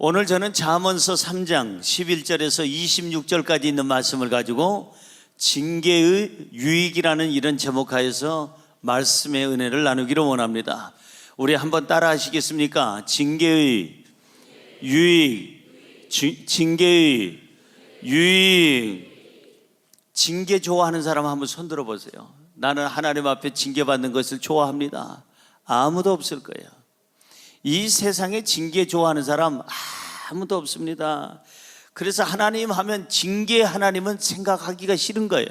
오늘 저는 잠언서 3장 11절에서 26절까지 있는 말씀을 가지고 징계의 유익이라는 이런 제목하에서 말씀의 은혜를 나누기를 원합니다. 우리 한번 따라 하시겠습니까? 징계의 유익, 징계의 유익. 징계 좋아하는 사람 한번 손 들어보세요. 나는 하나님 앞에 징계받는 것을 좋아합니다. 아무도 없을 거예요. 이 세상에 징계 좋아하는 사람 아무도 없습니다. 그래서 하나님 하면 징계 하나님은 생각하기가 싫은 거예요.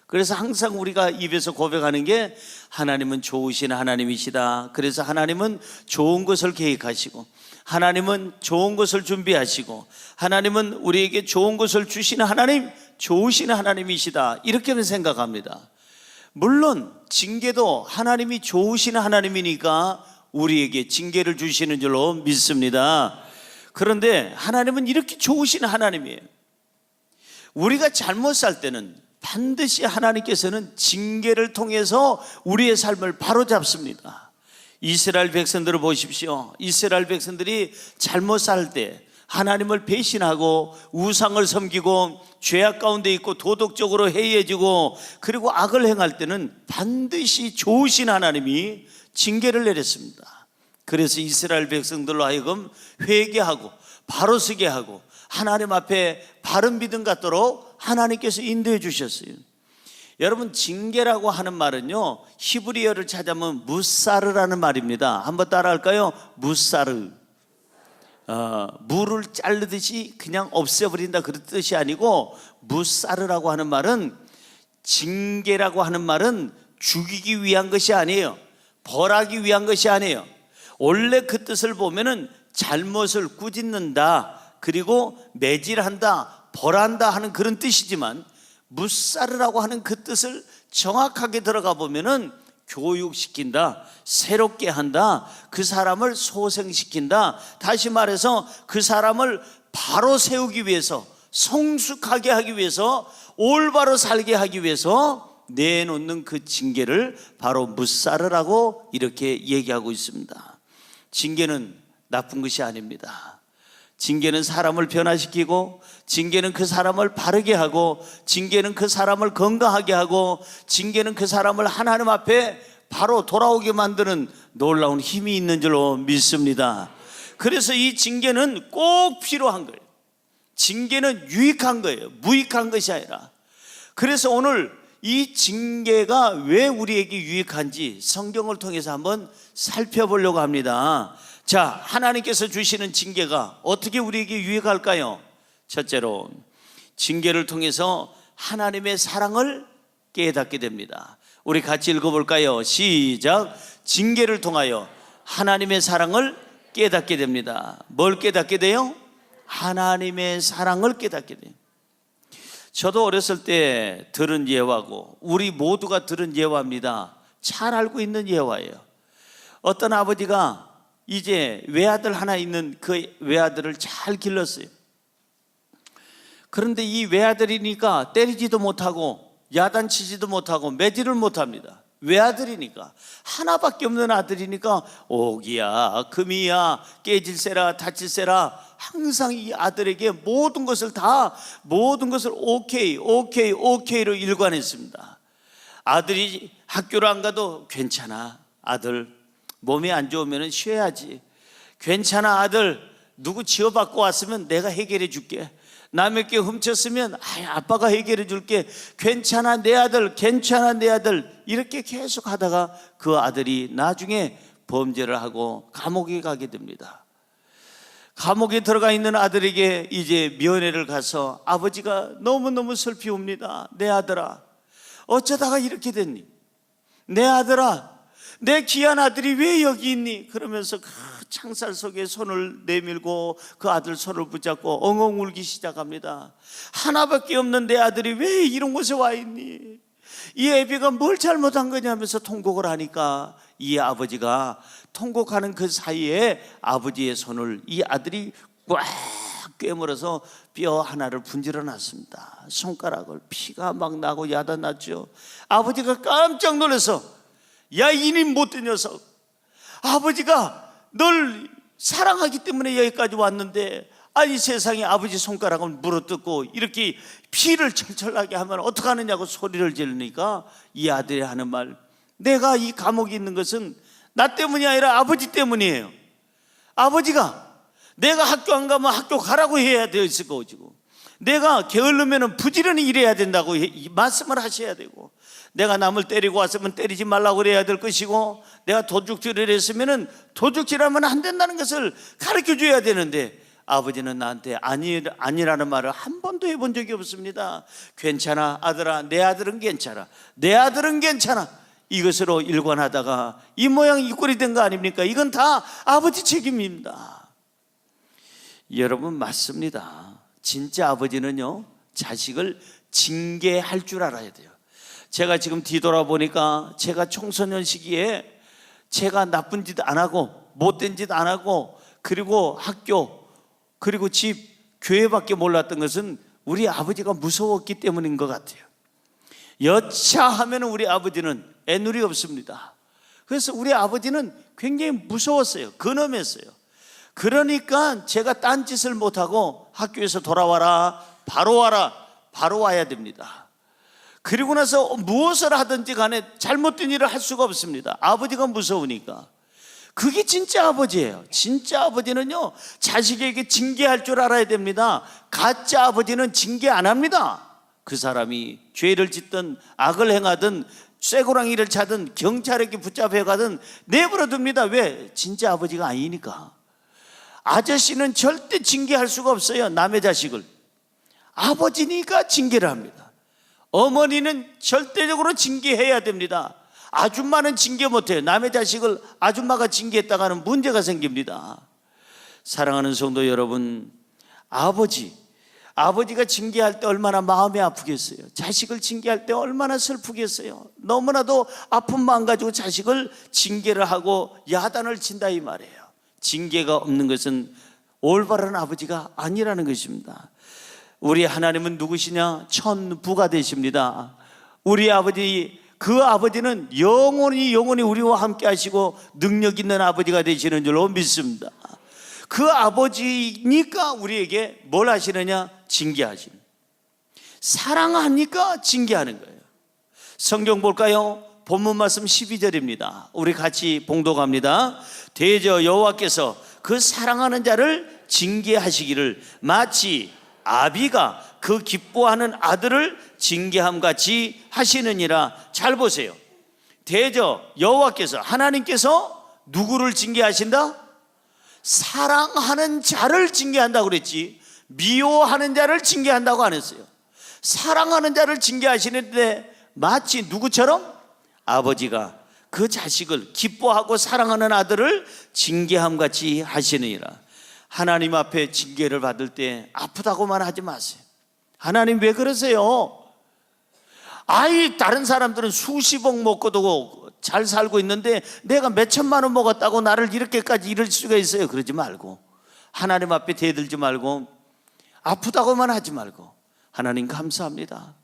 그래서 항상 우리가 입에서 고백하는 게 하나님은 좋으신 하나님이시다. 그래서 하나님은 좋은 것을 계획하시고, 하나님은 좋은 것을 준비하시고, 하나님은 우리에게 좋은 것을 주시는 하나님, 좋으신 하나님이시다. 이렇게는 생각합니다. 물론 징계도 하나님이 좋으신 하나님이니까 우리에게 징계를 주시는 줄로 믿습니다. 그런데 하나님은 이렇게 좋으신 하나님이에요. 우리가 잘못 살 때는 반드시 하나님께서는 징계를 통해서 우리의 삶을 바로잡습니다. 이스라엘 백성들을 보십시오. 이스라엘 백성들이 잘못 살 때 하나님을 배신하고 우상을 섬기고 죄악 가운데 있고 도덕적으로 해이해지고 그리고 악을 행할 때는 반드시 좋으신 하나님이 징계를 내렸습니다. 그래서 이스라엘 백성들로 하여금 회개하고 바로 서게 하고 하나님 앞에 바른 믿음 갖도록 하나님께서 인도해 주셨어요. 여러분, 징계라고 하는 말은요, 히브리어를 찾아보면 무사르라는 말입니다. 한번 따라 할까요? 무사르. 물을 자르듯이 그냥 없애버린다 그런 뜻이 아니고, 무사르라고 하는 말은, 징계라고 하는 말은 죽이기 위한 것이 아니에요. 벌하기 위한 것이 아니에요. 원래 그 뜻을 보면은 잘못을 꾸짖는다, 그리고 매질한다, 벌한다 하는 그런 뜻이지만, 무사르라고 하는 그 뜻을 정확하게 들어가 보면은 교육시킨다, 새롭게 한다, 그 사람을 소생시킨다, 다시 말해서 그 사람을 바로 세우기 위해서, 성숙하게 하기 위해서, 올바로 살게 하기 위해서 내놓는 그 징계를 바로 무사르라고 이렇게 얘기하고 있습니다. 징계는 나쁜 것이 아닙니다. 징계는 사람을 변화시키고, 징계는 그 사람을 바르게 하고, 징계는 그 사람을 건강하게 하고, 징계는 그 사람을 하나님 앞에 바로 돌아오게 만드는 놀라운 힘이 있는 줄로 믿습니다. 그래서 이 징계는 꼭 필요한 거예요. 징계는 유익한 거예요. 무익한 것이 아니라. 그래서 오늘 이 징계가 왜 우리에게 유익한지 성경을 통해서 한번 살펴보려고 합니다. 자, 하나님께서 주시는 징계가 어떻게 우리에게 유익할까요? 첫째로, 징계를 통해서 하나님의 사랑을 깨닫게 됩니다. 우리 같이 읽어볼까요? 시작. 징계를 통하여 하나님의 사랑을 깨닫게 됩니다. 뭘 깨닫게 돼요? 하나님의 사랑을 깨닫게 돼요. 저도 어렸을 때 들은 예화고 우리 모두가 들은 예화입니다. 잘 알고 있는 예화예요. 어떤 아버지가 이제 외아들 하나 있는 그 외아들을 잘 길렀어요. 그런데 이 외아들이니까 때리지도 못하고 야단치지도 못하고 매질을 못합니다. 외아들이니까, 하나밖에 없는 아들이니까 오기야 금이야 깨질세라 다칠세라 항상 이 아들에게 모든 것을 오케이로 일관했습니다. 아들이 학교를 안 가도 괜찮아, 아들 몸이 안 좋으면 쉬어야지, 괜찮아 아들, 누구 지어받고 왔으면 내가 해결해 줄게, 남의 게 훔쳤으면 아빠가 해결해 줄게, 괜찮아 내 아들, 괜찮아 내 아들, 이렇게 계속 하다가 그 아들이 나중에 범죄를 하고 감옥에 가게 됩니다. 감옥에 들어가 있는 아들에게 이제 면회를 가서 아버지가 너무너무 슬피 옵니다. 내 아들아, 어쩌다가 이렇게 됐니? 내 아들아, 내 귀한 아들이 왜 여기 있니? 그러면서 그 창살 속에 손을 내밀고 그 아들 손을 붙잡고 엉엉 울기 시작합니다. 하나밖에 없는 내 아들이 왜 이런 곳에 와 있니? 이 애비가 뭘 잘못한 거냐 하면서 통곡을 하니까 이 아버지가 통곡하는 그 사이에 아버지의 손을 이 아들이 꽉 꿰물어서 뼈 하나를 분질러 놨습니다. 손가락을, 피가 막 나고 야단났죠. 아버지가 깜짝 놀라서, 야 이님 못된 녀석, 아버지가 널 사랑하기 때문에 여기까지 왔는데 아니 세상에 아버지 손가락을 물어뜯고 이렇게 피를 철철 나게 하면 어떡하느냐고 소리를 지르니까 이 아들이 하는 말, 내가 이 감옥에 있는 것은 나 때문이 아니라 아버지 때문이에요. 아버지가 내가 학교 안 가면 학교 가라고 해야 되어 있을 거고, 내가 게으르면 부지런히 일해야 된다고 말씀을 하셔야 되고, 내가 남을 때리고 왔으면 때리지 말라고 그래야 될 것이고, 내가 도둑질을 했으면 도둑질하면 안 된다는 것을 가르쳐 줘야 되는데, 아버지는 나한테 아니라는 말을 한 번도 해본 적이 없습니다. 괜찮아 아들아, 내 아들은 괜찮아, 내 아들은 괜찮아, 이것으로 일관하다가 이 모양 이 꼴이 된 거 아닙니까? 이건 다 아버지 책임입니다. 여러분, 맞습니다. 진짜 아버지는요, 자식을 징계할 줄 알아야 돼요. 제가 지금 뒤돌아보니까 제가 청소년 시기에 제가 나쁜 짓 안 하고 못된 짓 안 하고 그리고 학교 그리고 집 교회밖에 몰랐던 것은 우리 아버지가 무서웠기 때문인 것 같아요. 여차하면 우리 아버지는 애누리 없습니다. 그래서 우리 아버지는 굉장히 무서웠어요. 근엄했어요. 그러니까 제가 딴짓을 못하고 학교에서 돌아와라, 바로 와라, 바로 와야 됩니다. 그리고 나서 무엇을 하든지 간에 잘못된 일을 할 수가 없습니다. 아버지가 무서우니까. 그게 진짜 아버지예요. 진짜 아버지는요, 자식에게 징계할 줄 알아야 됩니다. 가짜 아버지는 징계 안 합니다. 그 사람이 죄를 짓든 악을 행하든 쇠고랑이를 차든 경찰에게 붙잡혀가든 내버려 둡니다. 왜? 진짜 아버지가 아니니까. 아저씨는 절대 징계할 수가 없어요. 남의 자식을. 아버지니까 징계를 합니다. 어머니는 절대적으로 징계해야 됩니다. 아줌마는 징계 못해요. 남의 자식을 아줌마가 징계했다가는 문제가 생깁니다. 사랑하는 성도 여러분, 아버지가 징계할 때 얼마나 마음이 아프겠어요. 자식을 징계할 때 얼마나 슬프겠어요. 너무나도 아픈 마음 가지고 자식을 징계를 하고 야단을 친다 이 말이에요. 징계가 없는 것은 올바른 아버지가 아니라는 것입니다. 우리 하나님은 누구시냐? 천부가 되십니다. 우리 아버지, 그 아버지는 영원히 우리와 함께 하시고 능력 있는 아버지가 되시는 줄로 믿습니다. 그 아버지니까 우리에게 뭘 하시느냐? 징계하시는. 사랑하니까 징계하는 거예요. 성경 볼까요? 본문 말씀 12절입니다. 우리 같이 봉독합니다. 대저 여호와께서 그 사랑하는 자를 징계하시기를 마치 아비가 그 기뻐하는 아들을 징계함같이 하시느니라. 잘 보세요. 대저 여호와께서, 하나님께서 누구를 징계하신다? 사랑하는 자를 징계한다고 그랬지, 미워하는 자를 징계한다고 안 했어요. 사랑하는 자를 징계하시는데 마치 누구처럼? 아버지가 그 자식을 기뻐하고 사랑하는 아들을 징계함같이 하시느니라. 하나님 앞에 징계를 받을 때 아프다고만 하지 마세요. 하나님 왜 그러세요? 다른 사람들은 수십억 먹고도 잘 살고 있는데 내가 몇 천만 원 먹었다고 나를 이렇게까지 이럴 수가 있어요. 그러지 말고, 하나님 앞에 대들지 말고, 아프다고만 하지 말고, 하나님 감사합니다.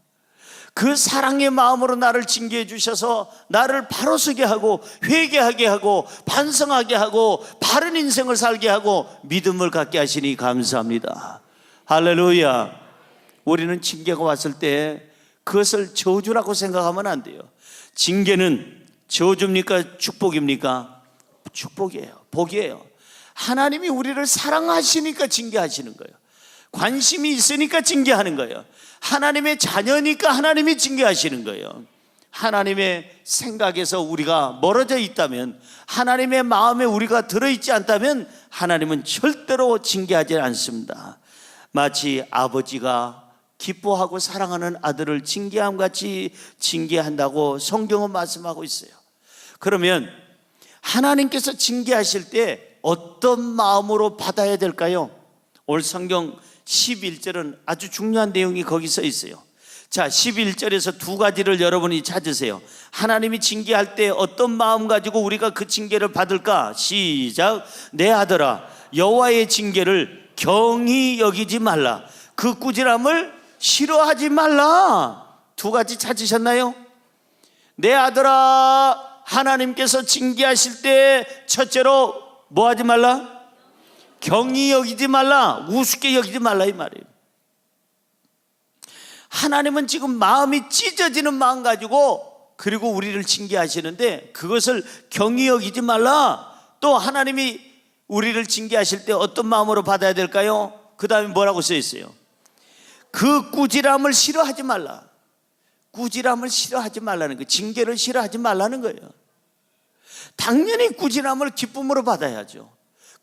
그 사랑의 마음으로 나를 징계해 주셔서 나를 바로 서게 하고 회개하게 하고 반성하게 하고 바른 인생을 살게 하고 믿음을 갖게 하시니 감사합니다. 할렐루야. 우리는 징계가 왔을 때 그것을 저주라고 생각하면 안 돼요. 징계는 저주입니까? 축복입니까? 축복이에요. 복이에요. 하나님이 우리를 사랑하시니까 징계하시는 거예요. 관심이 있으니까 징계하는 거예요. 하나님의 자녀니까 하나님이 징계하시는 거예요. 하나님의 생각에서 우리가 멀어져 있다면, 하나님의 마음에 우리가 들어있지 않다면 하나님은 절대로 징계하지 않습니다. 마치 아버지가 기뻐하고 사랑하는 아들을 징계함같이 징계한다고 성경은 말씀하고 있어요. 그러면 하나님께서 징계하실 때 어떤 마음으로 받아야 될까요? 오늘 성경 11절은 아주 중요한 내용이 거기 써 있어요. 자, 11절에서 두 가지를 여러분이 찾으세요. 하나님이 징계할 때 어떤 마음 가지고 우리가 그 징계를 받을까? 시작. 내 아들아, 여호와의 징계를 경히 여기지 말라. 그 꾸지람을 싫어하지 말라. 두 가지 찾으셨나요? 내 아들아, 하나님께서 징계하실 때 첫째로 뭐 하지 말라? 경히 여기지 말라, 우습게 여기지 말라 이 말이에요. 하나님은 지금 마음이 찢어지는 마음 가지고 그리고 우리를 징계하시는데 그것을 경히 여기지 말라. 또 하나님이 우리를 징계하실 때 어떤 마음으로 받아야 될까요? 그 다음에 뭐라고 써 있어요? 그 꾸지람을 싫어하지 말라. 꾸지람을 싫어하지 말라는 거예요. 징계를 싫어하지 말라는 거예요. 당연히 꾸지람을 기쁨으로 받아야죠.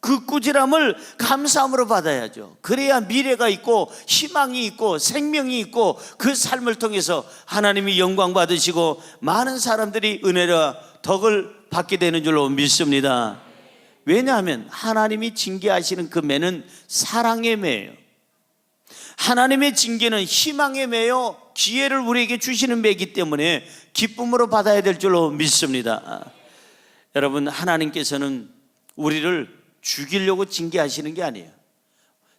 그 꾸지람을 감사함으로 받아야죠. 그래야 미래가 있고 희망이 있고 생명이 있고 그 삶을 통해서 하나님이 영광 받으시고 많은 사람들이 은혜와 덕을 받게 되는 줄로 믿습니다. 왜냐하면 하나님이 징계하시는 그 매는 사랑의 매예요. 하나님의 징계는 희망의 매요, 기회를 우리에게 주시는 매이기 때문에 기쁨으로 받아야 될 줄로 믿습니다. 여러분, 하나님께서는 우리를 죽이려고 징계하시는 게 아니에요.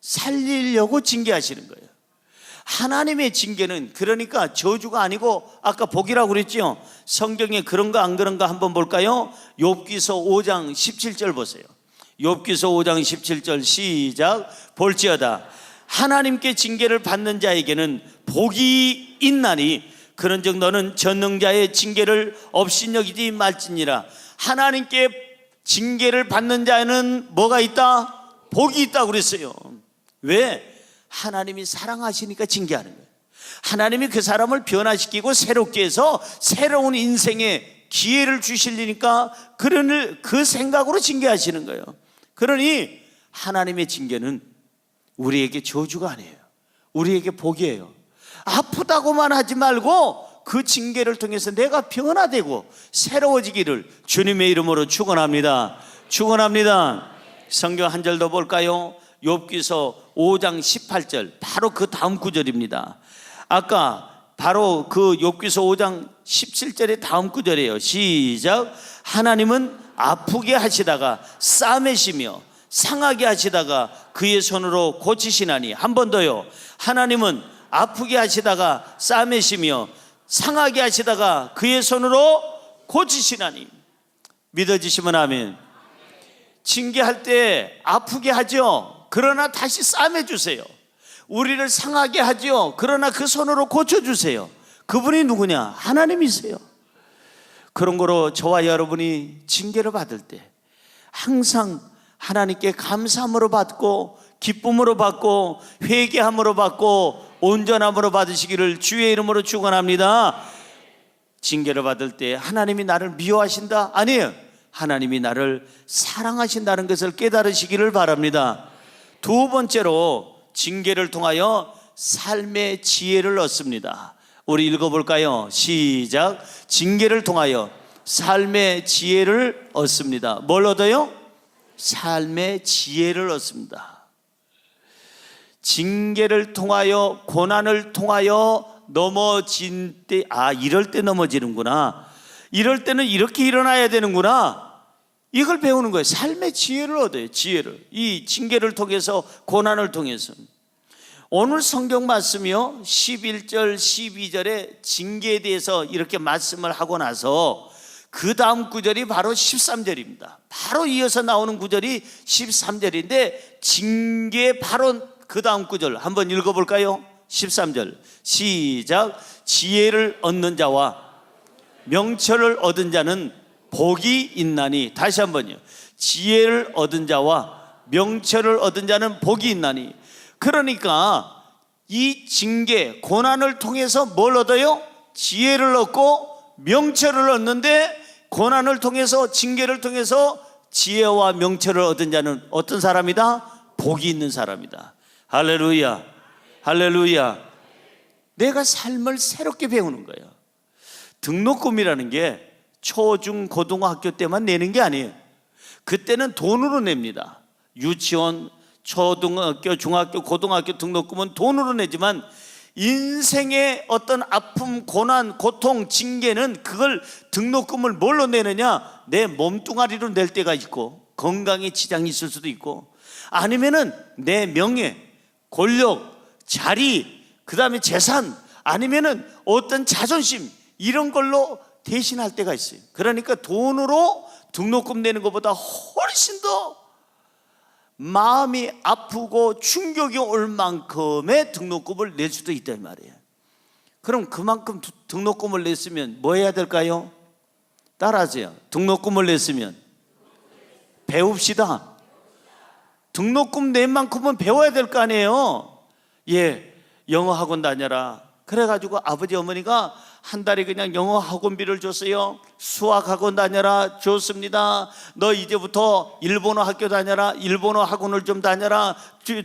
살리려고 징계하시는 거예요. 하나님의 징계는 그러니까 저주가 아니고 아까 복이라고 그랬죠. 성경에 그런가 안 그런가 한번 볼까요? 욥기서 5장 17절 보세요. 욥기서 5장 17절 시작. 볼지어다 하나님께 징계를 받는 자에게는 복이 있나니 그런즉 너는 전능자의 징계를 업신여기지 말지니라. 하나님께 징계를 받는 자에는 뭐가 있다? 복이 있다고 그랬어요. 왜? 하나님이 사랑하시니까 징계하는 거예요. 하나님이 그 사람을 변화시키고 새롭게 해서 새로운 인생의 기회를 주시려니까 그 생각으로 징계하시는 거예요. 그러니 하나님의 징계는 우리에게 저주가 아니에요. 우리에게 복이에요. 아프다고만 하지 말고 그 징계를 통해서 내가 변화되고 새로워지기를 주님의 이름으로 축원합니다. 축원합니다. 성경 한 절 더 볼까요? 욥기서 5장 18절, 바로 그 다음 구절입니다. 아까 바로 그 욥기서 5장 17절의 다음 구절이에요. 시작. 하나님은 아프게 하시다가 싸매시며 상하게 하시다가 그의 손으로 고치시나니. 한 번 더요. 하나님은 아프게 하시다가 싸매시며 상하게 하시다가 그의 손으로 고치시나니. 믿어지시면 아멘. 징계할 때 아프게 하죠. 그러나 다시 싸매주세요. 우리를 상하게 하죠. 그러나 그 손으로 고쳐주세요. 그분이 누구냐? 하나님이세요. 그런 거로 저와 여러분이 징계를 받을 때 항상 하나님께 감사함으로 받고 기쁨으로 받고 회개함으로 받고 온전함으로 받으시기를 주의 이름으로 축원합니다. 징계를 받을 때 하나님이 나를 미워하신다? 아니에요. 하나님이 나를 사랑하신다는 것을 깨달으시기를 바랍니다. 두 번째로 징계를 통하여 삶의 지혜를 얻습니다. 우리 읽어볼까요? 시작. 징계를 통하여 삶의 지혜를 얻습니다. 뭘 얻어요? 삶의 지혜를 얻습니다. 징계를 통하여 고난을 통하여 넘어진 때, 이럴 때 넘어지는구나, 이럴 때는 이렇게 일어나야 되는구나, 이걸 배우는 거예요. 삶의 지혜를 얻어요. 지혜를. 이 징계를 통해서, 고난을 통해서. 오늘 성경 말씀이요 11절 12절에 징계에 대해서 이렇게 말씀을 하고 나서 그 다음 구절이 바로 13절입니다. 바로 이어서 나오는 구절이 13절인데 징계 바로 그 다음 구절 한번 읽어볼까요? 13절 시작. 지혜를 얻는 자와 명철을 얻은 자는 복이 있나니. 다시 한번요. 지혜를 얻은 자와 명철을 얻은 자는 복이 있나니. 그러니까 이 징계, 고난을 통해서 뭘 얻어요? 지혜를 얻고 명철을 얻는데, 고난을 통해서, 징계를 통해서 지혜와 명철을 얻은 자는 어떤 사람이다? 복이 있는 사람이다. 할렐루야, 할렐루야. 내가 삶을 새롭게 배우는 거예요. 등록금이라는 게 초, 중, 고등학교 때만 내는 게 아니에요. 그때는 돈으로 냅니다. 유치원, 초등학교, 중학교, 고등학교 등록금은 돈으로 내지만 인생의 어떤 아픔, 고난, 고통, 징계는 그걸 등록금을 뭘로 내느냐? 내 몸뚱아리로 낼 때가 있고, 건강에 지장이 있을 수도 있고, 아니면은 내 명예, 권력, 자리, 그 다음에 재산, 아니면은 어떤 자존심, 이런 걸로 대신할 때가 있어요. 그러니까 돈으로 등록금 내는 것보다 훨씬 더 마음이 아프고 충격이 올 만큼의 등록금을 낼 수도 있단 말이에요. 그럼 그만큼 등록금을 냈으면 뭐 해야 될까요? 따라하세요. 등록금을 냈으면 배웁시다. 등록금 낸 만큼은 배워야 될 거 아니에요. 예, 영어 학원 다녀라. 그래가지고 아버지 어머니가 한 달에 그냥 영어 학원비를 줬어요. 수학 학원 다녀라. 좋습니다. 너 이제부터 일본어 학교 다녀라. 일본어 학원을 좀 다녀라.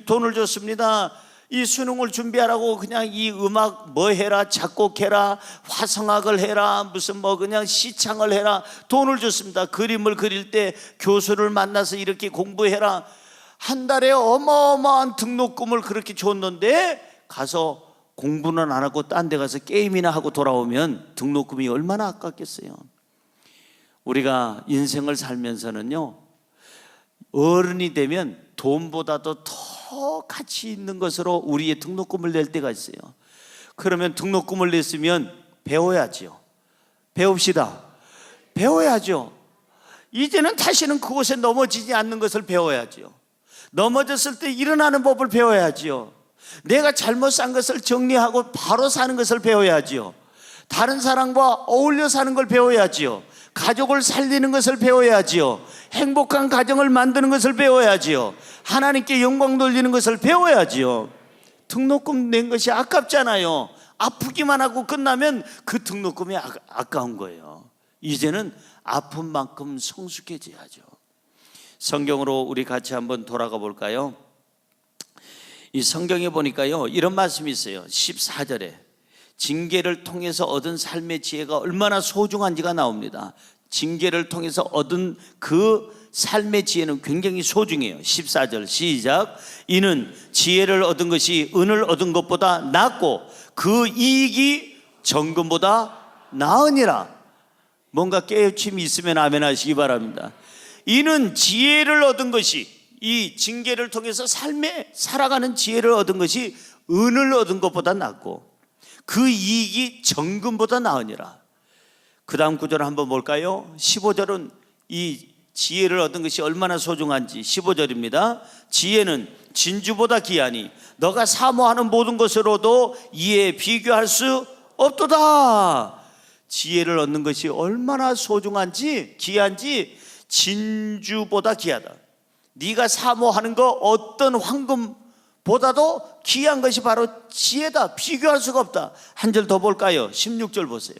돈을 줬습니다. 이 수능을 준비하라고 그냥 이 음악 뭐 해라, 작곡해라, 화성학을 해라, 무슨 뭐 그냥 시창을 해라. 돈을 줬습니다. 그림을 그릴 때 교수를 만나서 이렇게 공부해라. 한 달에 어마어마한 등록금을 그렇게 줬는데 가서 공부는 안 하고 딴 데 가서 게임이나 하고 돌아오면 등록금이 얼마나 아깝겠어요. 우리가 인생을 살면서는요, 어른이 되면 돈보다도 더 가치 있는 것으로 우리의 등록금을 낼 때가 있어요. 그러면 등록금을 냈으면 배워야지요. 배웁시다. 배워야죠. 이제는 다시는 그곳에 넘어지지 않는 것을 배워야지요. 넘어졌을 때 일어나는 법을 배워야지요. 내가 잘못 산 것을 정리하고 바로 사는 것을 배워야지요. 다른 사람과 어울려 사는 걸 배워야지요. 가족을 살리는 것을 배워야지요. 행복한 가정을 만드는 것을 배워야지요. 하나님께 영광 돌리는 것을 배워야지요. 등록금 낸 것이 아깝잖아요. 아프기만 하고 끝나면 그 등록금이 아까운 거예요. 이제는 아픈 만큼 성숙해져야죠. 성경으로 우리 같이 한번 돌아가 볼까요? 이 성경에 보니까요, 이런 말씀이 있어요. 14절에 징계를 통해서 얻은 삶의 지혜가 얼마나 소중한지가 나옵니다. 징계를 통해서 얻은 그 삶의 지혜는 굉장히 소중해요. 14절 시작. 이는 지혜를 얻은 것이 은을 얻은 것보다 낫고 그 이익이 정금보다 나으니라. 뭔가 깨우침이 있으면 아멘 하시기 바랍니다. 이는 지혜를 얻은 것이, 이 징계를 통해서 삶에 살아가는 지혜를 얻은 것이 은을 얻은 것보다 낫고 그 이익이 정금보다 나으니라. 그 다음 구절을 한번 볼까요? 15절은 이 지혜를 얻은 것이 얼마나 소중한지 15절입니다. 지혜는 진주보다 귀하니 너가 사모하는 모든 것으로도 이에 비교할 수 없도다. 지혜를 얻는 것이 얼마나 소중한지 귀한지 진주보다 귀하다. 네가 사모하는 거 어떤 황금보다도 귀한 것이 바로 지혜다. 비교할 수가 없다. 한 절 더 볼까요? 16절 보세요.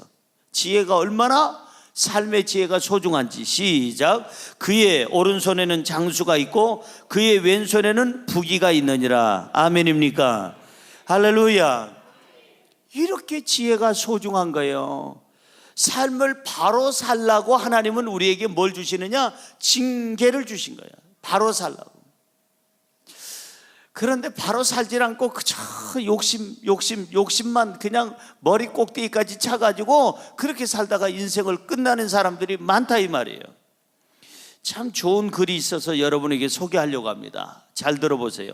지혜가 얼마나 삶의 지혜가 소중한지 시작. 그의 오른손에는 장수가 있고 그의 왼손에는 부귀가 있느니라. 아멘입니까? 할렐루야. 이렇게 지혜가 소중한 거예요. 삶을 바로 살라고 하나님은 우리에게 뭘 주시느냐? 징계를 주신 거예요. 바로 살라고. 그런데 바로 살질 않고 그저 욕심만 그냥 머리 꼭대기까지 차가지고 그렇게 살다가 인생을 끝나는 사람들이 많다 이 말이에요. 참 좋은 글이 있어서 여러분에게 소개하려고 합니다. 잘 들어보세요.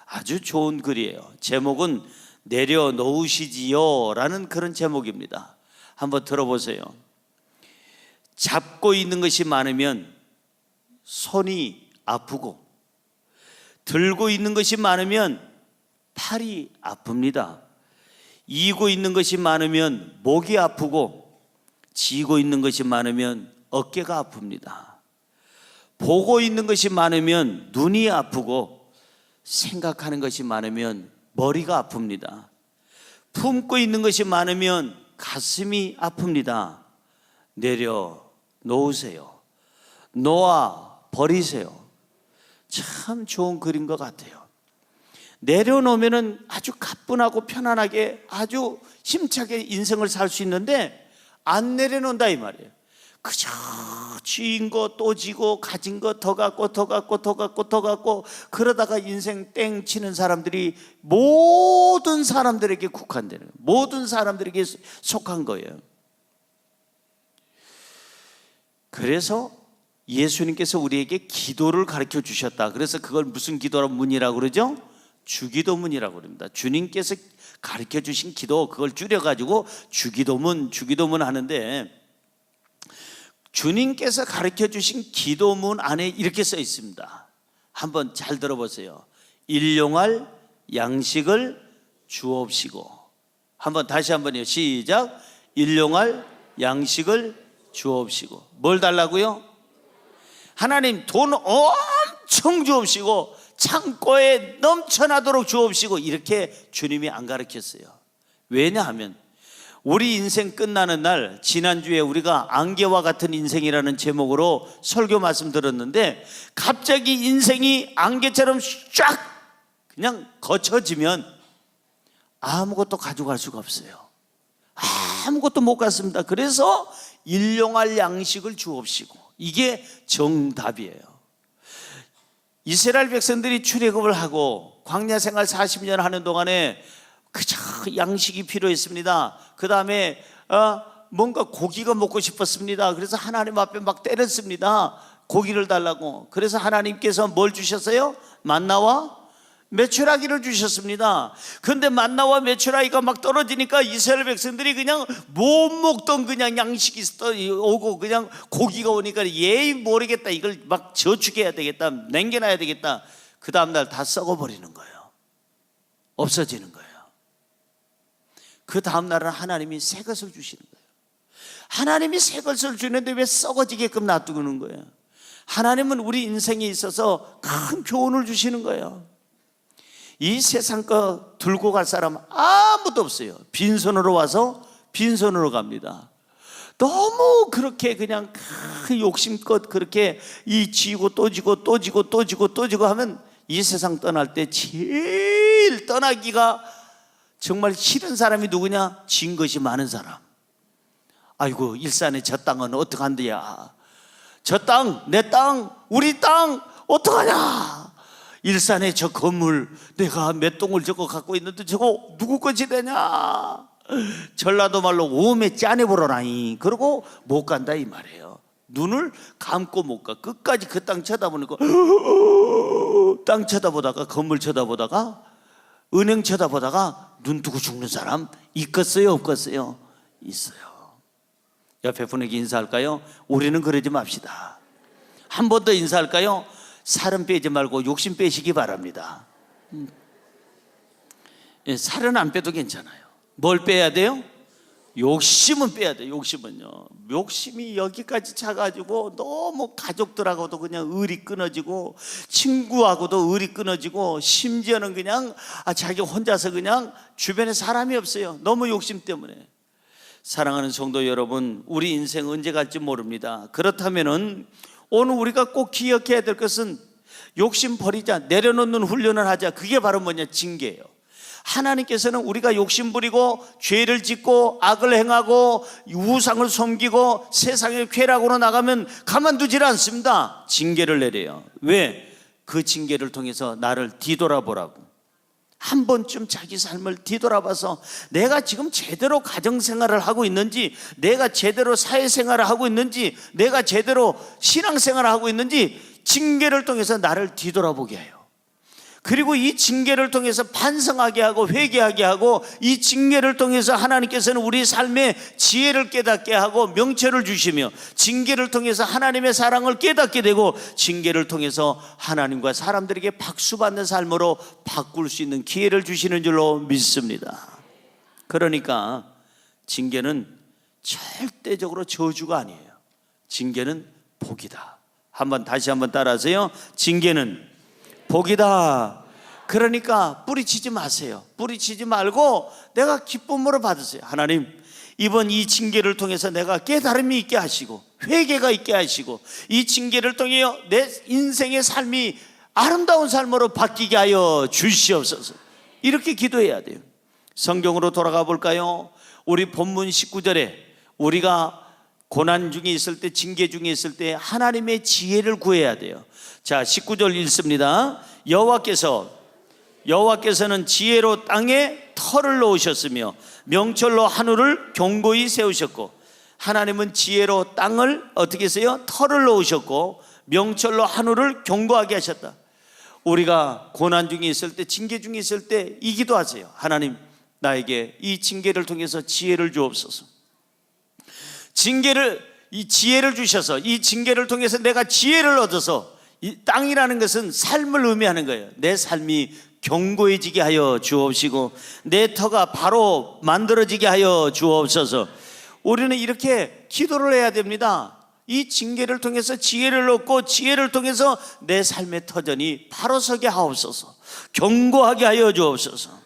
아주 좋은 글이에요. 제목은 내려놓으시지요 라는 그런 제목입니다. 한번 들어보세요. 잡고 있는 것이 많으면 손이 아프고 들고 있는 것이 많으면 팔이 아픕니다. 이고 있는 것이 많으면 목이 아프고 지고 있는 것이 많으면 어깨가 아픕니다. 보고 있는 것이 많으면 눈이 아프고 생각하는 것이 많으면 머리가 아픕니다. 품고 있는 것이 많으면 가슴이 아픕니다. 내려놓으세요. 놓아 버리세요. 참 좋은 글인 것 같아요. 내려놓으면 아주 가뿐하고 편안하게 아주 힘차게 인생을 살 수 있는데 안 내려놓는다 이 말이에요. 그저 쥐인 거 또 지고 가진 거 더 갖고 더 갖고 더 갖고 더 갖고 그러다가 인생 땡 치는 사람들이 모든 사람들에게 국한되는 거예요. 모든 사람들에게 속한 거예요. 그래서 예수님께서 우리에게 기도를 가르쳐 주셨다. 그래서 그걸 무슨 기도라고 문이라고 그러죠? 주기도문이라고 그럽니다. 주님께서 가르쳐 주신 기도, 그걸 줄여가지고 주기도문 하는데, 주님께서 가르쳐 주신 기도문 안에 이렇게 써 있습니다. 한번 잘 들어보세요. 일용할 양식을 주옵시고. 한번 다시 한번요. 시작. 일용할 양식을 주옵시고. 뭘 달라고요? 하나님 돈 엄청 주옵시고 창고에 넘쳐나도록 주옵시고, 이렇게 주님이 안 가르쳤어요. 왜냐하면 우리 인생 끝나는 날, 지난주에 우리가 안개와 같은 인생이라는 제목으로 설교 말씀 들었는데, 갑자기 인생이 안개처럼 쫙 그냥 거쳐지면 아무것도 가져갈 수가 없어요. 아무것도 못 갔습니다. 그래서 일용할 양식을 주옵시고, 이게 정답이에요. 이스라엘 백성들이 출애굽을 하고 광야 생활 40년 하는 동안에 그저 양식이 필요했습니다. 그 다음에 뭔가 고기가 먹고 싶었습니다. 그래서 하나님 앞에 막 때렸습니다. 고기를 달라고. 그래서 하나님께서 뭘 주셨어요? 만나와 메추라기를 주셨습니다. 그런데 만나와 메추라기가 막 떨어지니까 이스라엘 백성들이 그냥 못 먹던 그냥 양식이 오고 그냥 고기가 오니까 예의 모르겠다, 이걸 막 저축해야 되겠다, 남겨놔야 되겠다. 그 다음날 다 썩어버리는 거예요. 없어지는 거예요. 그 다음날은 하나님이 새 것을 주시는 거예요. 하나님이 새 것을 주는데 왜 썩어지게끔 놔두는 거예요? 하나님은 우리 인생에 있어서 큰 교훈을 주시는 거예요. 이 세상 거 들고 갈 사람 아무도 없어요. 빈손으로 와서 빈손으로 갑니다. 너무 그렇게 그냥 욕심껏 그렇게 이 지고 또 지고 또 지고 또 지고 또 지고 하면 이 세상 떠날 때 제일 떠나기가 정말 싫은 사람이 누구냐? 진 것이 많은 사람. 아이고, 일산에 저 땅은 어떡한데야, 저 땅, 내 땅, 우리 땅 어떡하냐, 일산에 저 건물 내가 몇 동을 저거 갖고 있는데 저거 누구 것이 되냐, 전라도 말로 오메 짜내보러라니. 그러고 못 간다 이 말이에요. 눈을 감고 못 가. 끝까지 그 땅 쳐다보니까 땅 쳐다보다가 건물 쳐다보다가 은행 쳐다보다가 눈 뜨고 죽는 사람 있겠어요, 없겠어요? 있어요. 옆에 분에게 인사할까요? 우리는 그러지 맙시다. 한 번 더 인사할까요? 살은 빼지 말고 욕심 빼시기 바랍니다. 살은 안 빼도 괜찮아요. 뭘 빼야 돼요? 욕심은 빼야 돼요. 욕심은요, 욕심이 여기까지 차가지고 너무 가족들하고도 그냥 의리 끊어지고 친구하고도 의리 끊어지고 심지어는 그냥 자기 혼자서 그냥 주변에 사람이 없어요. 너무 욕심 때문에. 사랑하는 성도 여러분, 우리 인생 언제 갈지 모릅니다. 그렇다면은 오늘 우리가 꼭 기억해야 될 것은 욕심 버리자, 내려놓는 훈련을 하자. 그게 바로 뭐냐? 징계예요. 하나님께서는 우리가 욕심 부리고 죄를 짓고 악을 행하고 우상을 섬기고 세상의 쾌락으로 나가면 가만두질 않습니다. 징계를 내려요. 왜? 그 징계를 통해서 나를 뒤돌아보라고. 한 번쯤 자기 삶을 뒤돌아봐서 내가 지금 제대로 가정생활을 하고 있는지, 내가 제대로 사회생활을 하고 있는지, 내가 제대로 신앙생활을 하고 있는지 징계를 통해서 나를 뒤돌아보게 해요. 그리고 이 징계를 통해서 반성하게 하고 회개하게 하고, 이 징계를 통해서 하나님께서는 우리 삶의 지혜를 깨닫게 하고 명철을 주시며, 징계를 통해서 하나님의 사랑을 깨닫게 되고, 징계를 통해서 하나님과 사람들에게 박수받는 삶으로 바꿀 수 있는 기회를 주시는 줄로 믿습니다. 그러니까 징계는 절대적으로 저주가 아니에요. 징계는 복이다. 다시 한번 따라하세요. 징계는 복이다. 그러니까 뿌리치지 마세요. 뿌리치지 말고 내가 기쁨으로 받으세요. 하나님, 이번 이 징계를 통해서 내가 깨달음이 있게 하시고 회개가 있게 하시고, 이 징계를 통해 내 인생의 삶이 아름다운 삶으로 바뀌게 하여 주시옵소서. 이렇게 기도해야 돼요. 성경으로 돌아가 볼까요? 우리 본문 19절에 우리가 고난 중에 있을 때, 징계 중에 있을 때 하나님의 지혜를 구해야 돼요. 자, 19절 읽습니다. 여호와께서는 지혜로 땅에 터를 놓으셨으며 명철로 하늘을 견고히 세우셨고. 하나님은 지혜로 땅을 어떻게 했어요? 터를 놓으셨고 명철로 하늘을 견고하게 하셨다. 우리가 고난 중에 있을 때, 징계 중에 있을 때 이 기도하세요. 하나님, 나에게 이 징계를 통해서 지혜를 주옵소서. 이 지혜를 주셔서 이 징계를 통해서 내가 지혜를 얻어서 이 땅이라는 것은 삶을 의미하는 거예요. 내 삶이 견고해지게 하여 주옵시고 내 터가 바로 만들어지게 하여 주옵소서. 우리는 이렇게 기도를 해야 됩니다. 이 징계를 통해서 지혜를 얻고 지혜를 통해서 내 삶의 터전이 바로 서게 하옵소서. 견고하게 하여 주옵소서.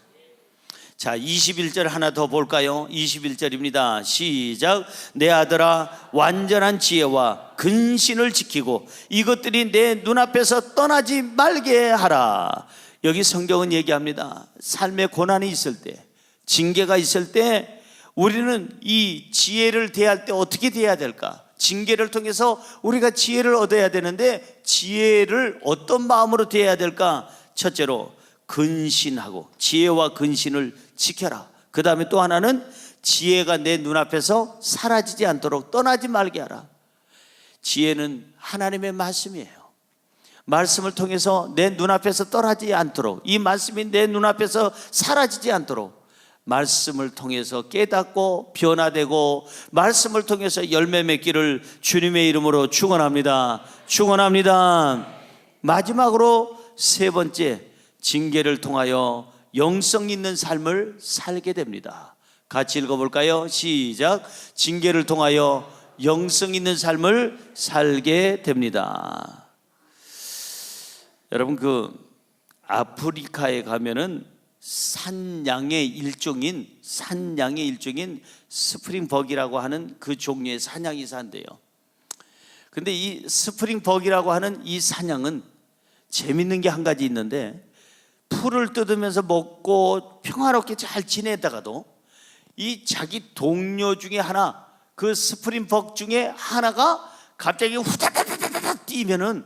자, 21절 하나 더 볼까요? 21절입니다. 시작. 내 아들아, 완전한 지혜와 근신을 지키고 이것들이 내 눈앞에서 떠나지 말게 하라. 여기 성경은 얘기합니다. 삶의 고난이 있을 때, 징계가 있을 때 우리는 이 지혜를 대할 때 어떻게 대해야 될까? 징계를 통해서 우리가 지혜를 얻어야 되는데 지혜를 어떤 마음으로 대해야 될까? 첫째로 근신하고, 지혜와 근신을 지켜라. 그 다음에 또 하나는 지혜가 내 눈앞에서 사라지지 않도록 떠나지 말게 하라. 지혜는 하나님의 말씀이에요. 말씀을 통해서 내 눈앞에서 떠나지 않도록, 이 말씀이 내 눈앞에서 사라지지 않도록 말씀을 통해서 깨닫고 변화되고 말씀을 통해서 열매 맺기를 주님의 이름으로 축원합니다. 축원합니다. 마지막으로 세 번째, 징계를 통하여 영성 있는 삶을 살게 됩니다. 같이 읽어볼까요? 시작. 징계를 통하여 영성 있는 삶을 살게 됩니다. 여러분, 아프리카에 가면은 산양의 일종인 스프링벅이라고 하는 그 종류의 사냥이 산대요. 근데 이 스프링벅이라고 하는 이 사냥은 재밌는 게 한 가지 있는데, 풀을 뜯으면서 먹고 평화롭게 잘 지내다가도 이 자기 동료 중에 하나, 그 스프링벅 중에 하나가 갑자기 후다다다다다 뛰면은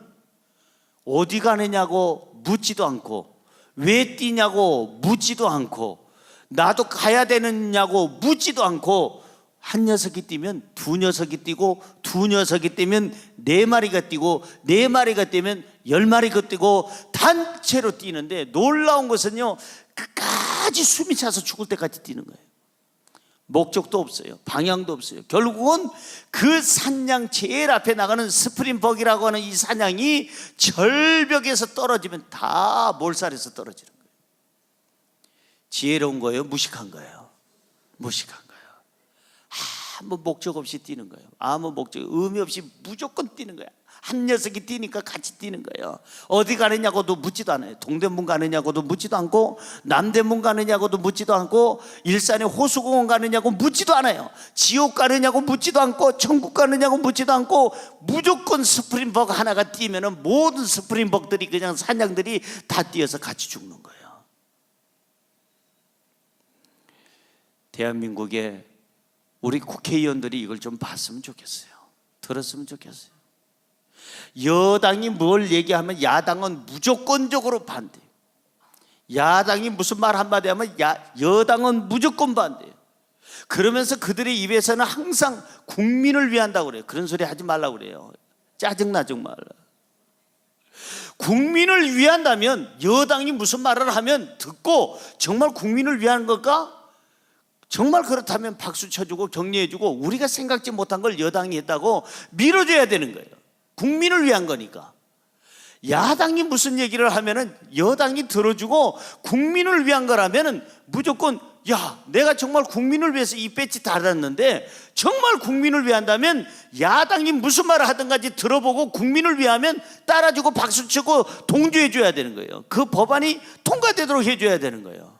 어디 가느냐고 묻지도 않고, 왜 뛰냐고 묻지도 않고, 나도 가야 되느냐고 묻지도 않고, 한 녀석이 뛰면 두 녀석이 뛰고, 두 녀석이 뛰면 네 마리가 뛰고, 네 마리가 뛰면 10마리가 뛰고, 단체로 뛰는데 놀라운 것은요, 끝까지 숨이 차서 죽을 때까지 뛰는 거예요. 목적도 없어요. 방향도 없어요. 결국은 그 산양 제일 앞에 나가는 스프링벅이라고 하는 이 사냥이 절벽에서 떨어지면 다 몰살해서 떨어지는 거예요. 지혜로운 거예요? 무식한 거예요? 무식한 거예요. 아무 목적 없이 뛰는 거예요. 아무 목적, 의미 없이 무조건 뛰는 거예요. 한 녀석이 뛰니까 같이 뛰는 거예요. 어디 가느냐고도 묻지도 않아요. 동대문 가느냐고도 묻지도 않고, 남대문 가느냐고도 묻지도 않고, 일산의 호수공원 가느냐고 묻지도 않아요. 지옥 가느냐고 묻지도 않고, 천국 가느냐고 묻지도 않고, 무조건 스프링벅 하나가 뛰면은 모든 스프링벅들이, 그냥 사냥들이 다 뛰어서 같이 죽는 거예요. 대한민국의 우리 국회의원들이 이걸 좀 봤으면 좋겠어요. 들었으면 좋겠어요. 여당이 뭘 얘기하면 야당은 무조건적으로 반대해요. 야당이 무슨 말 한마디 하면 여당은 무조건 반대해요. 그러면서 그들의 입에서는 항상 국민을 위한다고 그래요. 그런 소리 하지 말라고 그래요. 짜증나 정말. 국민을 위한다면 여당이 무슨 말을 하면 듣고 정말 국민을 위한 걸까? 정말 그렇다면 박수 쳐주고 격려해주고, 우리가 생각지 못한 걸 여당이 했다고 밀어줘야 되는 거예요. 국민을 위한 거니까. 야당이 무슨 얘기를 하면은 여당이 들어주고 국민을 위한 거라면은 무조건, 야, 내가 정말 국민을 위해서 이 배지 달았는데 정말 국민을 위한다면 야당이 무슨 말을 하든가지 들어보고 국민을 위하면 따라주고 박수치고 동조해줘야 되는 거예요. 그 법안이 통과되도록 해줘야 되는 거예요.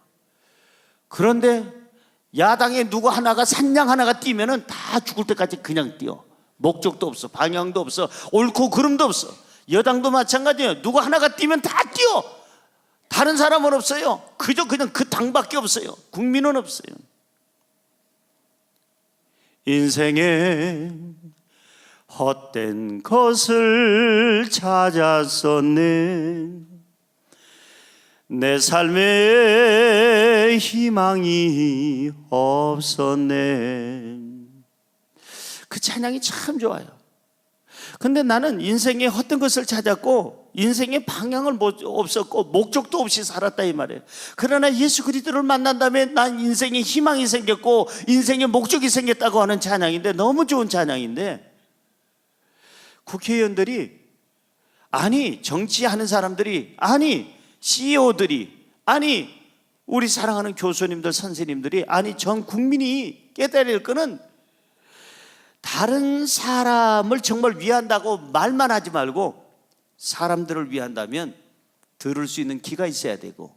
그런데 야당에 누구 하나가, 산양 하나가 뛰면은 다 죽을 때까지 그냥 뛰어. 목적도 없어, 방향도 없어, 옳고 그름도 없어. 여당도 마찬가지예요. 누구 하나가 뛰면 다 뛰어. 다른 사람은 없어요. 그냥 그 당밖에 없어요. 국민은 없어요. 인생에 헛된 것을 찾았었네. 내 삶에 희망이 없었네. 그 찬양이 참 좋아요. 근데 나는 인생에 헛된 것을 찾았고 인생에 방향을 없었고 목적도 없이 살았다 이 말이에요. 그러나 예수 그리스도를 만난 다음에 난 인생에 희망이 생겼고 인생에 목적이 생겼다고 하는 찬양인데, 너무 좋은 찬양인데, 국회의원들이 아니 정치하는 사람들이, 아니 CEO들이, 아니 우리 사랑하는 교수님들, 선생님들이, 아니 전 국민이 깨달아야 될 거는 다른 사람을 정말 위한다고 말만 하지 말고 사람들을 위한다면 들을 수 있는 귀가 있어야 되고,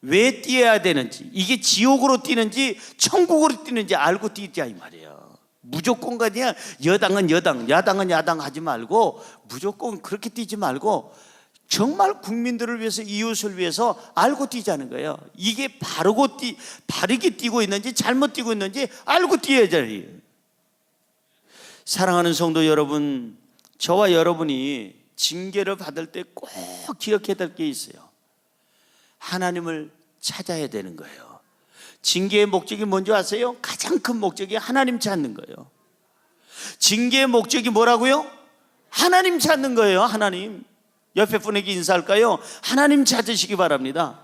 왜 뛰어야 되는지, 이게 지옥으로 뛰는지 천국으로 뛰는지 알고 뛰자 이 말이에요. 무조건 그냥 여당은 여당, 야당은 야당 하지 말고 무조건 그렇게 뛰지 말고 정말 국민들을 위해서, 이웃을 위해서 알고 뛰자는 거예요. 이게 바르게 뛰고 있는지 잘못 뛰고 있는지 알고 뛰어야지. 사랑하는 성도 여러분, 저와 여러분이 징계를 받을 때 꼭 기억해야 될 게 있어요. 하나님을 찾아야 되는 거예요. 징계의 목적이 뭔지 아세요? 가장 큰 목적이 하나님 찾는 거예요. 징계의 목적이 뭐라고요? 하나님 찾는 거예요. 하나님. 옆에 분에게 인사할까요? 하나님 찾으시기 바랍니다.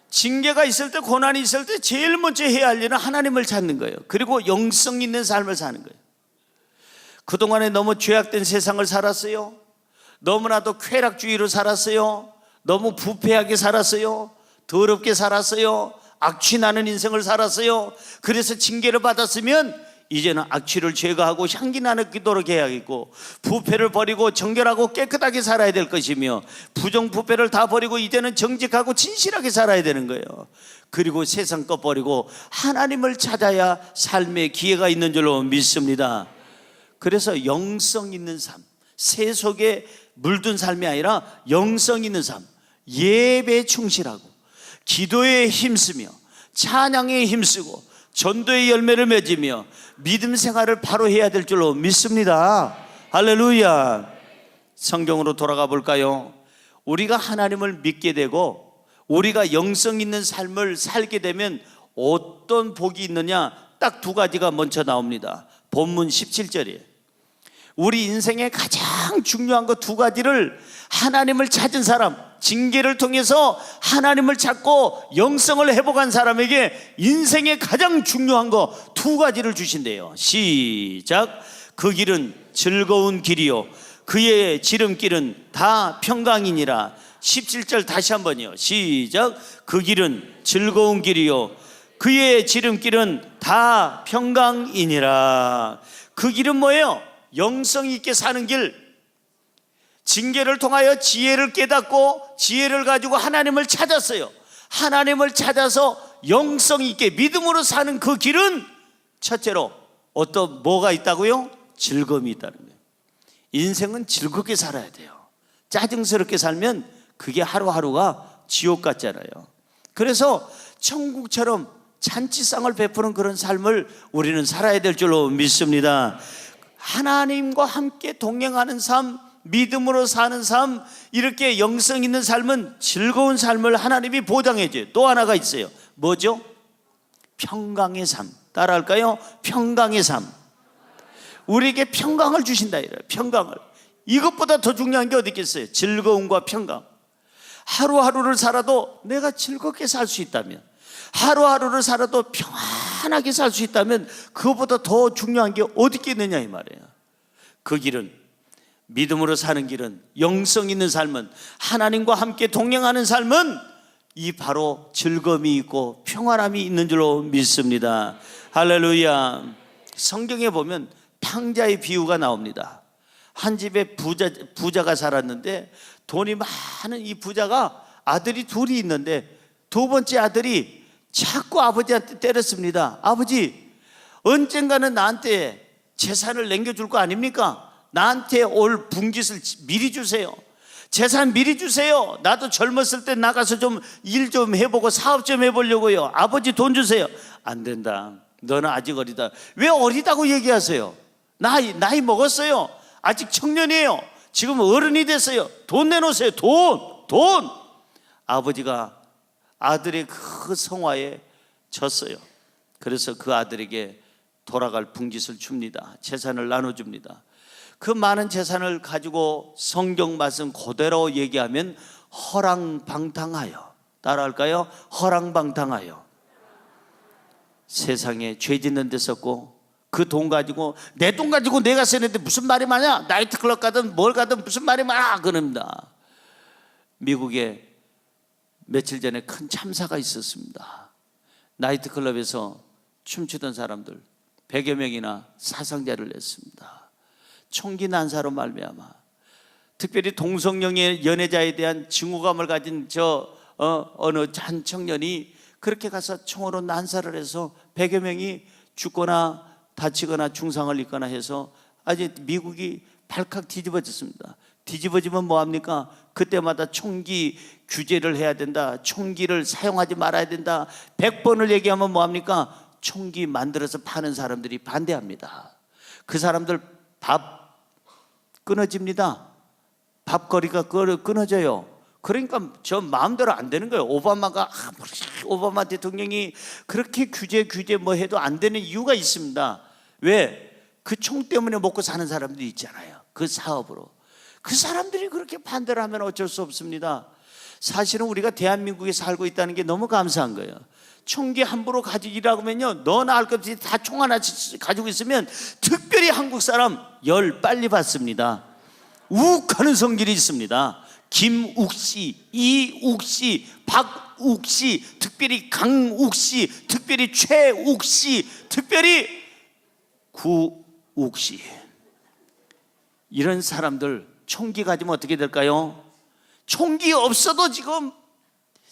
징계가 있을 때, 고난이 있을 때 제일 먼저 해야 할 일은 하나님을 찾는 거예요. 그리고 영성 있는 삶을 사는 거예요. 그동안에 너무 죄악된 세상을 살았어요. 너무나도 쾌락주의로 살았어요. 너무 부패하게 살았어요. 더럽게 살았어요. 악취 나는 인생을 살았어요. 그래서 징계를 받았으면 이제는 악취를 제거하고 향기 나도록 해야겠고, 부패를 버리고 정결하고 깨끗하게 살아야 될 것이며, 부정부패를 다 버리고 이제는 정직하고 진실하게 살아야 되는 거예요. 그리고 세상 것 버리고 하나님을 찾아야 삶의 기회가 있는 줄로 믿습니다. 그래서 영성 있는 삶, 세속에 물든 삶이 아니라 영성 있는 삶, 예배에 충실하고 기도에 힘쓰며 찬양에 힘쓰고 전도의 열매를 맺으며 믿음 생활을 바로 해야 될 줄로 믿습니다. 할렐루야. 성경으로 돌아가 볼까요? 우리가 하나님을 믿게 되고 우리가 영성 있는 삶을 살게 되면 어떤 복이 있느냐, 딱 두 가지가 먼저 나옵니다. 본문 17절이에요. 우리 인생의 가장 중요한 것 두 가지를 하나님을 찾은 사람, 징계를 통해서 하나님을 찾고 영성을 회복한 사람에게 인생의 가장 중요한 거 두 가지를 주신대요. 시작. 그 길은 즐거운 길이요 그의 지름길은 다 평강이니라. 17절 다시 한번요. 시작. 그 길은 즐거운 길이요 그의 지름길은 다 평강이니라. 그 길은 뭐예요? 영성 있게 사는 길. 징계를 통하여 지혜를 깨닫고 지혜를 가지고 하나님을 찾았어요. 하나님을 찾아서 영성 있게 믿음으로 사는 그 길은 첫째로 뭐가 있다고요? 즐거움이 있다는 거예요. 인생은 즐겁게 살아야 돼요. 짜증스럽게 살면 그게 하루하루가 지옥 같잖아요. 그래서 천국처럼 잔치상을 베푸는 그런 삶을 우리는 살아야 될 줄로 믿습니다. 하나님과 함께 동행하는 삶, 믿음으로 사는 삶, 이렇게 영성 있는 삶은 즐거운 삶을 하나님이 보장해 줘요. 또 하나가 있어요. 뭐죠? 평강의 삶. 따라할까요? 평강의 삶. 우리에게 평강을 주신다 이래요. 평강을. 이것보다 더 중요한 게 어디 있겠어요? 즐거움과 평강. 하루하루를 살아도 내가 즐겁게 살 수 있다면, 하루하루를 살아도 평안하게 살 수 있다면 그것보다 더 중요한 게 어디 있겠느냐 이 말이에요. 그 길은, 믿음으로 사는 길은, 영성 있는 삶은, 하나님과 함께 동행하는 삶은 이 바로 즐거움이 있고 평안함이 있는 줄로 믿습니다. 할렐루야. 성경에 보면 탕자의 비유가 나옵니다. 한 집에 부자가 살았는데 돈이 많은 이 부자가 아들이 둘이 있는데 두 번째 아들이 자꾸 아버지한테 때렸습니다. 아버지, 언젠가는 나한테 재산을 남겨줄 거 아닙니까? 나한테 올 붕짓을 미리 주세요. 재산 미리 주세요. 나도 젊었을 때 나가서 좀 일 좀 해보고 사업 좀 해보려고요. 아버지 돈 주세요. 안 된다. 너는 아직 어리다. 왜 어리다고 얘기하세요? 나이 먹었어요. 아직 청년이에요. 지금 어른이 됐어요. 돈 내놓으세요. 돈. 아버지가 아들의 그 성화에 졌어요. 그래서 그 아들에게 돌아갈 붕짓을 줍니다. 재산을 나눠줍니다. 그 많은 재산을 가지고 성경 말씀 그대로 얘기하면 허랑방탕하여, 따라할까요? 허랑방탕하여 세상에 죄 짓는 데 썼고 그 돈 가지고 내 돈 가지고 내가 쓰는데 무슨 말이 많냐? 나이트클럽 가든 뭘 가든 무슨 말이 많아 그럽니다. 미국에 며칠 전에 큰 참사가 있었습니다. 나이트클럽에서 춤추던 사람들 100여 명이나 사상자를 냈습니다. 총기 난사로 말미암아. 특별히 동성연애 연애자에 대한 증오감을 가진 어느 한 청년이 그렇게 가서 총으로 난사를 해서 100여 명이 죽거나 다치거나 중상을 입거나 해서 아주 미국이 발칵 뒤집어졌습니다. 뒤집어지면 뭐합니까? 그때마다 총기 규제를 해야 된다, 총기를 사용하지 말아야 된다. 100번을 얘기하면 뭐합니까? 총기 만들어서 파는 사람들이 반대합니다. 그 사람들 밥 끊어집니다. 밥거리가 끊어져요. 그러니까 저 마음대로 안 되는 거예요. 오바마 대통령이 그렇게 규제 뭐 해도 안 되는 이유가 있습니다. 왜? 그 총 때문에 먹고 사는 사람들이 있잖아요. 그 사업으로. 그 사람들이 그렇게 반대를 하면 어쩔 수 없습니다. 사실은 우리가 대한민국에 살고 있다는 게 너무 감사한 거예요. 총기 함부로 가지기라고 하면요, 너나 할 것 없이 다 총 하나 가지고 있으면 특별히 한국 사람 열 빨리 받습니다. 욱하는 성질이 있습니다. 김욱씨, 이욱씨, 박욱씨, 특별히 강욱씨, 특별히 최욱씨, 특별히 구욱씨, 이런 사람들 총기 가지면 어떻게 될까요? 총기 없어도 지금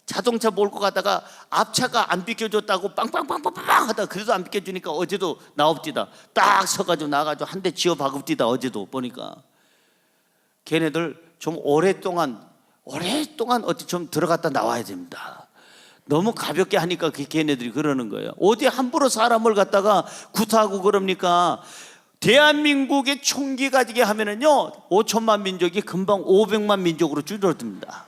자동차 몰고 가다가 앞차가 안 비켜줬다고 빵빵빵빵빵 하다 그래도 안 비켜주니까 어제도 나옵디다 딱 서가지고 나가지고 한 대 지어 박읍디다. 어제도 보니까 걔네들 좀 오랫동안 어디 좀 들어갔다 나와야 됩니다. 너무 가볍게 하니까 걔네들이 그러는 거예요. 어디 함부로 사람을 갖다가 구타하고 그럽니까? 대한민국에 총기 가지게 하면은요 5천만 민족이 금방 500만 민족으로 줄어듭니다.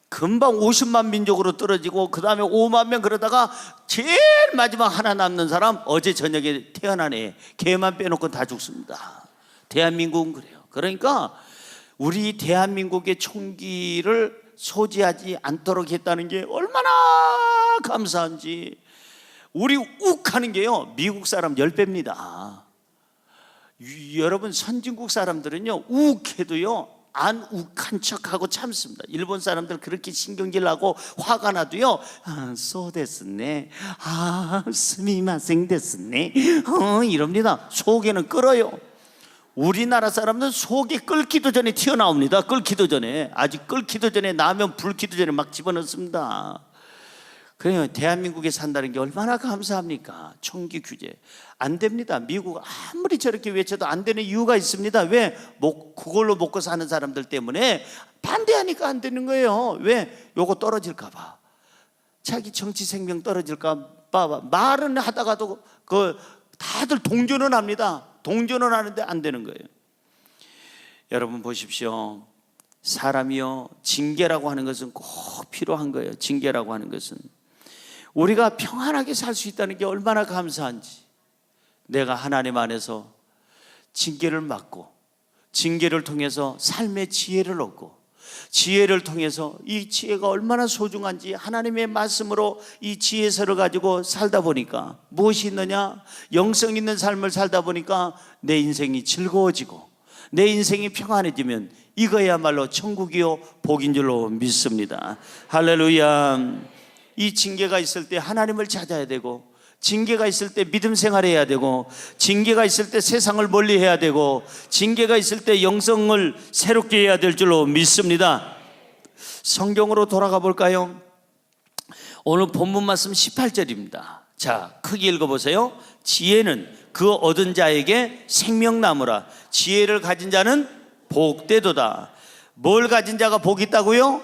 금방 50만 민족으로 떨어지고 그 다음에 5만 명 그러다가 제일 마지막 하나 남는 사람 어제 저녁에 태어난 애 걔만 빼놓고 다 죽습니다. 대한민국은 그래요. 그러니까 우리 대한민국의 총기를 소지하지 않도록 했다는 게 얼마나 감사한지. 우리 욱하는 게요 미국 사람 10배입니다. 여러분 선진국 사람들은요 욱해도요 안 욱한 척하고 참습니다. 일본 사람들 그렇게 신경질 나고 화가 나도요 so 됐네, 스미마생 됐네 이럽니다. 속에는 끓어요. 우리나라 사람들은 속이 끓기도 전에 튀어나옵니다. 끓기도 전에, 아직 끓기도 전에, 나면 불기도 전에 막 집어넣습니다. 그래요. 대한민국에 산다는 게 얼마나 감사합니까? 총기 규제 안 됩니다. 미국 아무리 저렇게 외쳐도 안 되는 이유가 있습니다. 왜? 그걸로 먹고 사는 사람들 때문에 반대하니까 안 되는 거예요. 왜? 요거 떨어질까 봐, 자기 정치 생명 떨어질까 봐 말은 하다가도 다들 동조는 합니다. 동조는 하는데 안 되는 거예요. 여러분 보십시오. 사람이요 징계라고 하는 것은 꼭 필요한 거예요. 징계라고 하는 것은 우리가 평안하게 살 수 있다는 게 얼마나 감사한지. 내가 하나님 안에서 징계를 받고 징계를 통해서 삶의 지혜를 얻고 지혜를 통해서 이 지혜가 얼마나 소중한지 하나님의 말씀으로 이 지혜서를 가지고 살다 보니까 무엇이 있느냐? 영성 있는 삶을 살다 보니까 내 인생이 즐거워지고 내 인생이 평안해지면 이거야말로 천국이요 복인 줄로 믿습니다. 할렐루야. 이 징계가 있을 때 하나님을 찾아야 되고, 징계가 있을 때 믿음 생활해야 되고, 징계가 있을 때 세상을 멀리 해야 되고, 징계가 있을 때 영성을 새롭게 해야 될 줄로 믿습니다. 성경으로 돌아가 볼까요? 오늘 본문 말씀 18절입니다. 자, 크게 읽어보세요. 지혜는 그 얻은 자에게 생명나무라. 지혜를 가진 자는 복되도다. 뭘 가진 자가 복이 있다고요?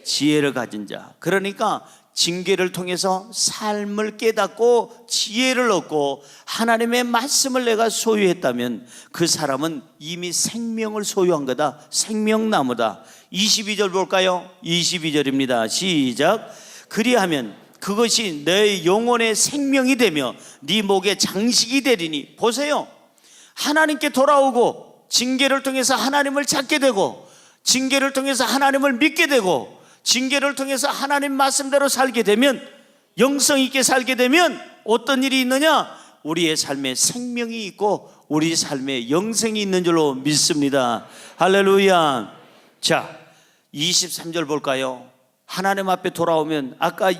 지혜를 가진 자. 그러니까 징계를 통해서 삶을 깨닫고 지혜를 얻고 하나님의 말씀을 내가 소유했다면 그 사람은 이미 생명을 소유한 거다. 생명나무다. 22절 볼까요? 22절입니다. 시작. 그리하면 그것이 내 영혼의 생명이 되며 네 목의 장식이 되리니. 보세요. 하나님께 돌아오고 징계를 통해서 하나님을 찾게 되고 징계를 통해서 하나님을 믿게 되고 징계를 통해서 하나님 말씀대로 살게 되면, 영성 있게 살게 되면 어떤 일이 있느냐? 우리의 삶에 생명이 있고 우리 삶에 영생이 있는 줄로 믿습니다. 할렐루야. 자, 23절 볼까요? 하나님 앞에 돌아오면 아까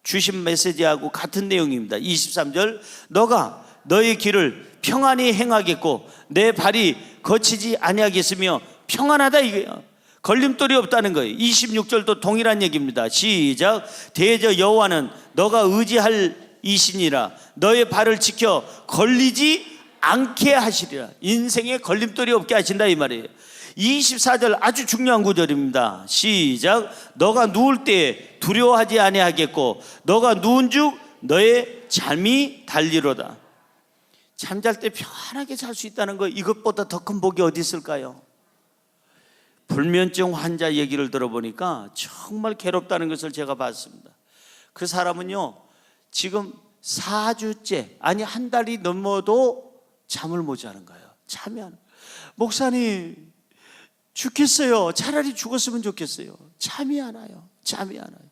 주신 메시지하고 같은 내용입니다. 23절, 너가 너의 길을 평안히 행하겠고 내 발이 거치지 아니하겠으며 평안하다 이거예요. 걸림돌이 없다는 거예요. 26절도 동일한 얘기입니다. 시작. 대저 여호와는 너가 의지할 이신이라 너의 발을 지켜 걸리지 않게 하시리라. 인생에 걸림돌이 없게 하신다 이 말이에요. 24절 아주 중요한 구절입니다. 시작. 너가 누울 때 두려워하지 아니하겠고 너가 누운 즉 너의 잠이 달리로다. 잠잘 때 편하게 잘 수 있다는 거, 이것보다 더 큰 복이 어디 있을까요? 불면증 환자 얘기를 들어보니까 정말 괴롭다는 것을 제가 봤습니다. 그 사람은요 지금 4주째, 아니 한 달이 넘어도 잠을 못 자는 거예요. 잠이 안. 목사님 죽겠어요. 차라리 죽었으면 좋겠어요. 잠이 안 와요. 잠이 안 와요.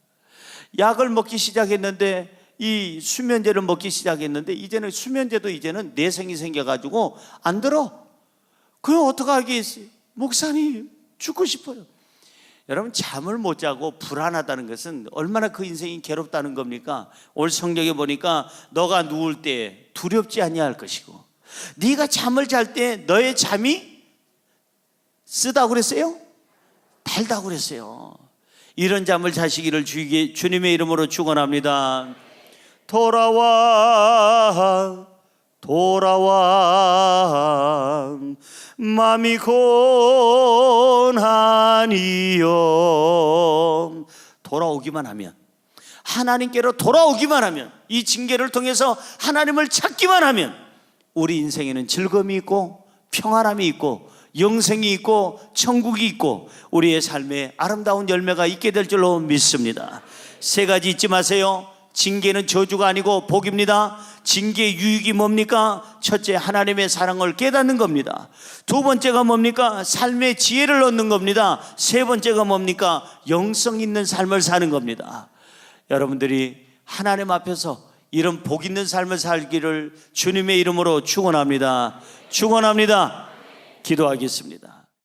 약을 먹기 시작했는데, 이 수면제를 먹기 시작했는데 이제는 수면제도 이제는 내성이 생겨가지고 안 들어. 그럼 어떡하겠어요? 목사님 죽고 싶어요. 여러분, 잠을 못 자고 불안하다는 것은 얼마나 그 인생이 괴롭다는 겁니까? 오늘 성경에 보니까 너가 누울 때 두렵지 아니할 것이고 네가 잠을 잘 때 너의 잠이 쓰다고 그랬어요? 달다고 그랬어요. 이런 잠을 자시기를 주님의 이름으로 축원합니다. 돌아와 돌아와 맘이 곤하니요. 돌아오기만 하면, 하나님께로 돌아오기만 하면, 이 징계를 통해서 하나님을 찾기만 하면 우리 인생에는 즐거움이 있고 평안함이 있고 영생이 있고 천국이 있고 우리의 삶에 아름다운 열매가 있게 될 줄로 믿습니다. 세 가지 잊지 마세요. 징계는 저주가 아니고 복입니다. 징계의 유익이 뭡니까? 첫째, 하나님의 사랑을 깨닫는 겁니다. 두 번째가 뭡니까? 삶의 지혜를 얻는 겁니다. 세 번째가 뭡니까? 영성 있는 삶을 사는 겁니다. 여러분들이 하나님 앞에서 이런 복 있는 삶을 살기를 주님의 이름으로 축원합니다. 축원합니다. 기도하겠습니다.